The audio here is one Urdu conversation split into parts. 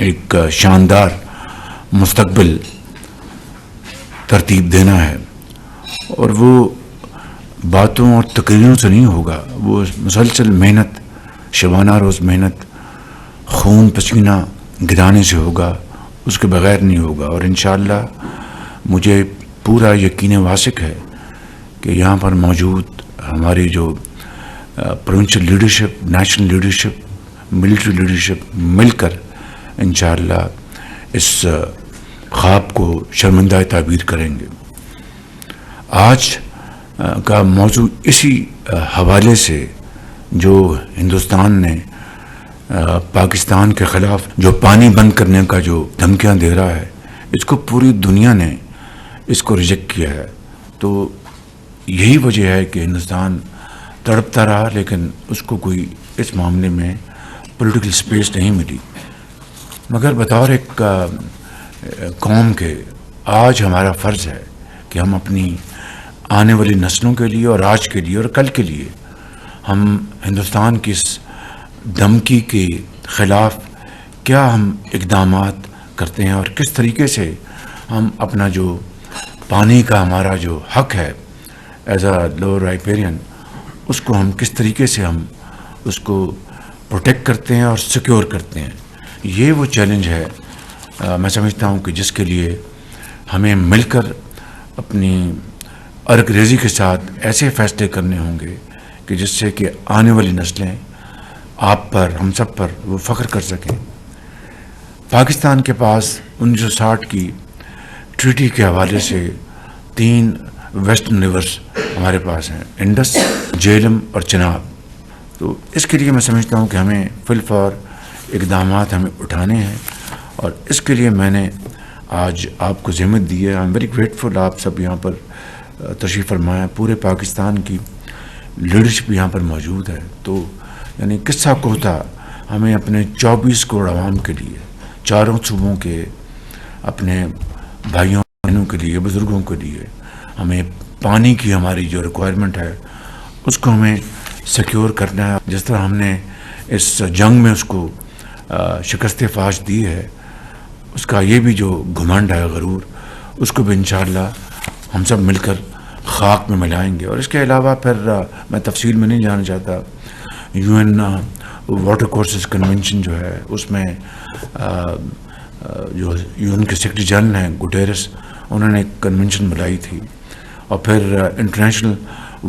ایک شاندار مستقبل ترتیب دینا ہے، اور وہ باتوں اور تقریروں سے نہیں ہوگا، وہ مسلسل محنت، شبانہ روز محنت، خون پسینہ گرانے سے ہوگا، اس کے بغیر نہیں ہوگا. اور انشاءاللہ مجھے پورا یقین واثق ہے کہ یہاں پر موجود ہماری جو provincial leadership, national leadership, military leadership مل کر انشاءاللہ اس خواب کو شرمندہ تعبیر کریں گے. آج کا موضوع اسی حوالے سے جو ہندوستان نے پاکستان کے خلاف جو پانی بند کرنے کا جو دھمکیاں دے رہا ہے، اس کو پوری دنیا نے اس کو ریجیکٹ کیا ہے. تو یہی وجہ ہے کہ ہندوستان تڑپتا رہا، لیکن اس کو کوئی اس معاملے میں پولیٹیکل سپیس نہیں ملی. مگر بطور ایک قوم کے آج ہمارا فرض ہے کہ ہم اپنی آنے والی نسلوں کے لیے اور آج کے لیے اور کل کے لیے ہم ہندوستان کی اس دھمکی کے خلاف کیا ہم اقدامات کرتے ہیں، اور کس طریقے سے ہم اپنا جو پانی کا ہمارا جو حق ہے ایز اے لوور رائپیرین، اس کو ہم کس طریقے سے ہم اس کو پروٹیکٹ کرتے ہیں اور سیکیور کرتے ہیں. یہ وہ چیلنج ہے میں سمجھتا ہوں کہ جس کے لیے ہمیں مل کر اپنی ارگ ریزی کے ساتھ ایسے فیصلے کرنے ہوں گے کہ جس سے کہ آنے والی نسلیں آپ پر، ہم سب پر وہ فخر کر سکیں. پاکستان کے پاس 1960 کی ٹریٹی کے حوالے سے 3 ویسٹرن ریورس ہمارے پاس ہیں، انڈس، جہلم اور چناب. تو اس کے لیے میں سمجھتا ہوں کہ ہمیں فی الفور اقدامات ہمیں اٹھانے ہیں، اور اس کے لیے میں نے آج آپ کو ذمت دی ہے. آئی ایم ویری گریٹفل، آپ سب یہاں پر تشریف فرمایا، پورے پاکستان کی لیڈرشپ یہاں پر موجود ہے. تو یعنی قصہ کوتا ہمیں اپنے 24 کروڑ عوام کے لیے، چاروں صوبوں کے اپنے بھائیوں بہنوں کے لیے، بزرگوں کے لیے ہمیں پانی کی ہماری جو ریکوائرمنٹ ہے اس کو ہمیں سیکیور کرنا ہے. جس طرح ہم نے اس جنگ میں اس کو شکست فاش دی ہے، اس کا یہ بھی جو گھمنڈ ہے، غرور، اس کو بھی انشاءاللہ ہم سب مل کر خاک میں ملائیں گے. اور اس کے علاوہ پھر میں تفصیل میں نہیں جانا چاہتا، UN واٹر کورسز کنونشن جو ہے، اس میں جو UN کے سیکرٹری جنرل ہیں گٹیرس، انہوں نے ایک کنونشن بنائی تھی. اور پھر انٹرنیشنل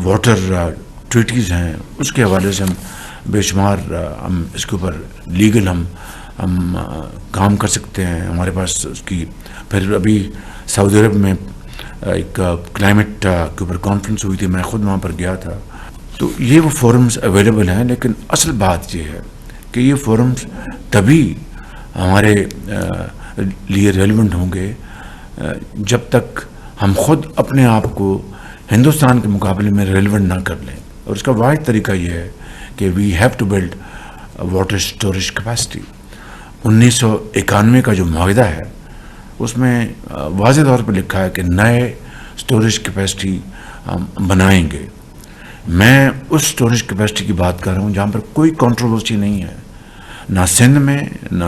واٹر ٹریٹیز ہیں، اس کے حوالے سے ہم بے شمار ہم اس کے اوپر لیگل ہم کام کر سکتے ہیں. ہمارے پاس اس کی پھر ابھی سعودی عرب میں ایک کلائمیٹ کے اوپر کانفرنس ہوئی تھی، میں خود وہاں پر گیا تھا. تو یہ وہ فورمز اویلیبل ہیں، لیکن اصل بات یہ ہے کہ یہ فورمز تبھی ہمارے لیے ریلیونٹ ہوں گے جب تک ہم خود اپنے آپ کو ہندوستان کے مقابلے میں ریلیونٹ نہ کر لیں. اور اس کا واحد طریقہ یہ ہے کہ we have to build water storage capacity. 1991 کا جو معاہدہ ہے اس میں واضح طور پر لکھا ہے کہ نئے اسٹوریج کیپیسٹی ہم بنائیں گے. میں اس اسٹوریج کیپیسٹی کی بات کر رہا ہوں جہاں پر کوئی کنٹروورسی نہیں ہے، نہ سندھ میں، نہ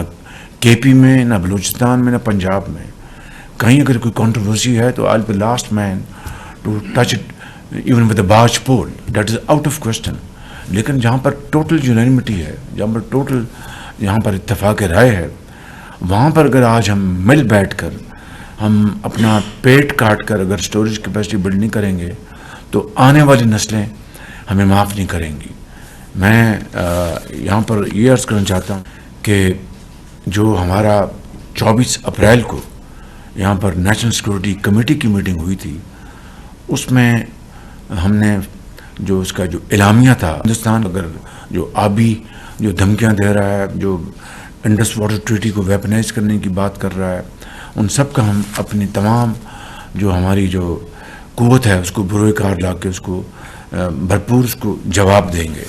KP میں، نہ بلوچستان میں، نہ پنجاب میں. کہیں اگر کوئی کنٹروورسی ہے تو I'll be the last man to touch it even with a barge pole. That is out of question. لیکن جہاں پر ٹوٹل یونانیمٹی ہے، جہاں پر ٹوٹل یہاں پر اتفاق رائے ہے، وہاں پر اگر آج ہم مل بیٹھ کر ہم اپنا پیٹ کاٹ کر اگر اسٹوریج کیپیسٹی بلڈ نہیں کریں گے تو آنے والی نسلیں ہمیں معاف نہیں کریں گی. میں یہاں پر یہ عرض کرنا چاہتا ہوں کہ جو ہمارا 24 اپریل کو یہاں پر نیشنل سیکورٹی کمیٹی کی میٹنگ ہوئی تھی، اس میں ہم نے جو اس کا جو اعلامیہ تھا، ہندوستان اگر جو آبی جو دھمکیاں دے رہا ہے، جو انڈس واٹر ٹریٹی کو ویپنائز کرنے کی بات کر رہا ہے، ان سب کا ہم اپنی تمام جو ہماری جو قوت ہے اس کو بروئے کار لا کے اس کو بھرپور اس کو جواب دیں گے.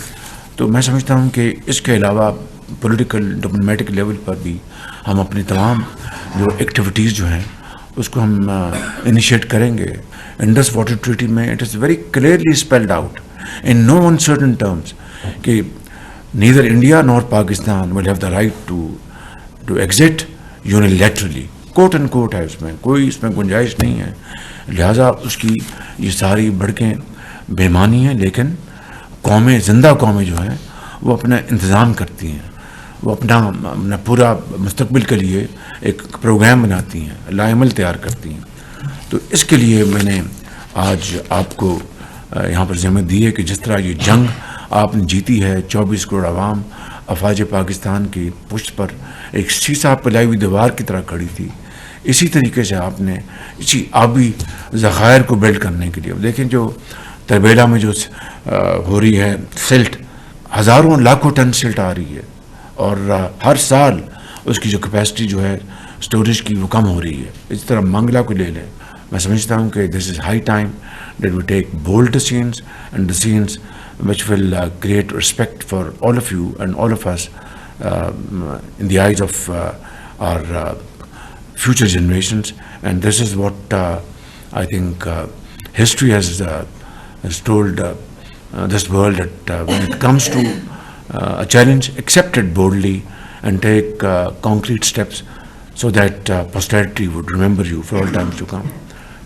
تو میں سمجھتا ہوں کہ اس کے علاوہ پولیٹیکل ڈپلومیٹک لیول پر بھی ہم اپنی تمام جو ایکٹیویٹیز جو ہیں اس کو ہم انیشیٹ کریں گے. انڈس واٹر ٹریٹی میں it is very clearly spelled out in no uncertain terms کہ neither India nor Pakistan will have the right to to exit unilaterally. Quote end quote ہے اس میں، کوئی اس میں گنجائش نہیں ہے. لہٰذا اس کی یہ ساری بڑکیں بےمانی ہیں. لیکن قومیں، زندہ قومیں جو ہیں وہ اپنا انتظام کرتی ہیں، وہ اپنا پورا مستقبل کے لیے ایک پروگرام بناتی ہیں، لائحہ عمل تیار کرتی ہیں. تو اس کے لیے میں نے آج آپ کو یہاں پر ذمہ دی ہے کہ جس طرح یہ جنگ آپ نے جیتی ہے، 24 کروڑ عوام افواج پاکستان کی پشت پر ایک سیسا پلائی ہوئی دیوار کی طرح کھڑی تھی، اسی طریقے سے آپ نے اسی آبی ذخائر کو بلڈ کرنے کے لیے، دیکھیں جو تربیلا میں جو ہو رہی ہے سلٹ، ہزاروں لاکھوں ٹن سلٹ آ رہی ہے، اور ہر سال اس کی جو کیپیسٹی جو ہے اسٹوریج کی وہ کم ہو رہی ہے. اس طرح منگلہ کو لے لیں. میں سمجھتا ہوں کہ this is high time that we take bold decisions and decisions which will create respect for all of you and all of us in the eyes of our future generations. And this is what I think history has told this world, that when it comes to a challenge, accept it boldly and take concrete steps so that posterity would remember you for all times to come.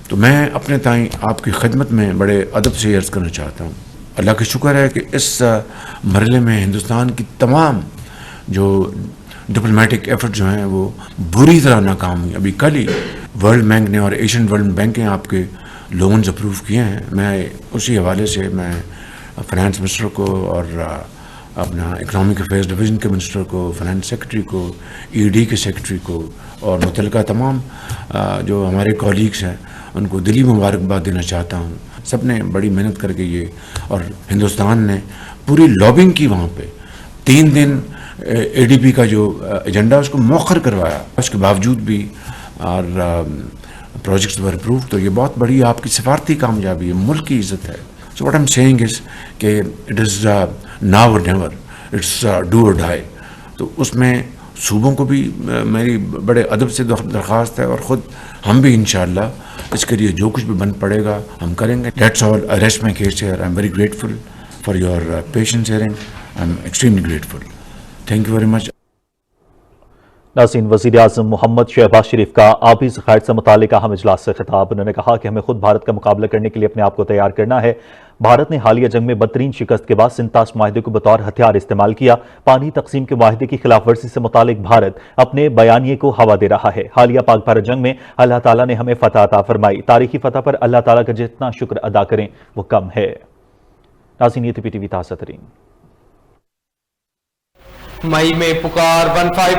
تو میں اپنے تائیں آپ کی خدمت میں بڑے ادب سے عرض کرنا چاہتا ہوں. اللہ کا شکر ہے کہ اس مرحلے میں ہندوستان کی تمام جو ڈپلومیٹک ایفرٹ جو ہیں وہ بری طرح ناکام ہوئی. ابھی کل ہی ورلڈ بینک نے اور ایشین ورلڈ بینک نے آپ کے لونز اپروو کیے ہیں. میں اسی حوالے سے میں فائنانس منسٹر کو اور اپنا اکنامک افیئرز ڈویژن کے منسٹر کو، فائنانس سیکرٹری کو، ای ڈی کے سیکرٹری کو اور متعلقہ تمام جو ہمارے کولیگس ہیں ان کو دلی مبارکباد دینا چاہتا ہوں. سب نے بڑی محنت کر کے یہ، اور ہندوستان نے پوری لابنگ کی وہاں پہ 3 دن اے ڈی پی کا جو ایجنڈا اس کو مؤخر کروایا، اس کے باوجود بھی اور پروجیکٹس ور اپروو. تو یہ بہت بڑی آپ کی سفارتی کامیابی ہے، ملک کی عزت ہے. So what I am seeing is کہ it is now or never, it's do or die. تو اس میں صوبوں کو بھی میری بڑے ادب سے درخواست ہے، اور خود ہم بھی انشاءاللہ اس کے لیے جو کچھ بھی بن پڑے گا ہم کریں گے. That's all. I rest my case here. I'm very grateful for your patience hearing. I'm extremely grateful. Thank you very much. ناظرین، وزیر اعظم محمد شہباز شریف کا آبی ذخائر سے متعلق اہم اجلاس سے خطاب. انہوں نے کہا کہ ہمیں خود بھارت کا مقابلہ کرنے کے لیے اپنے آپ کو تیار کرنا ہے. بھارت نے حالیہ جنگ میں بدترین شکست کے بعد سنتاس معاہدے کو بطور ہتھیار استعمال کیا. پانی تقسیم کے معاہدے کی خلاف ورزی سے متعلق بھارت اپنے بیانیے کو ہوا دے رہا ہے. حالیہ پاک بھارت جنگ میں اللہ تعالیٰ نے ہمیں فتح عطا فرمائی. تاریخی فتح پر اللہ تعالیٰ کا جتنا شکر ادا کریں وہ کم ہے. ناظرین، یہ تھی پی ٹی وی تازہ ترین. مئی میں پکار 15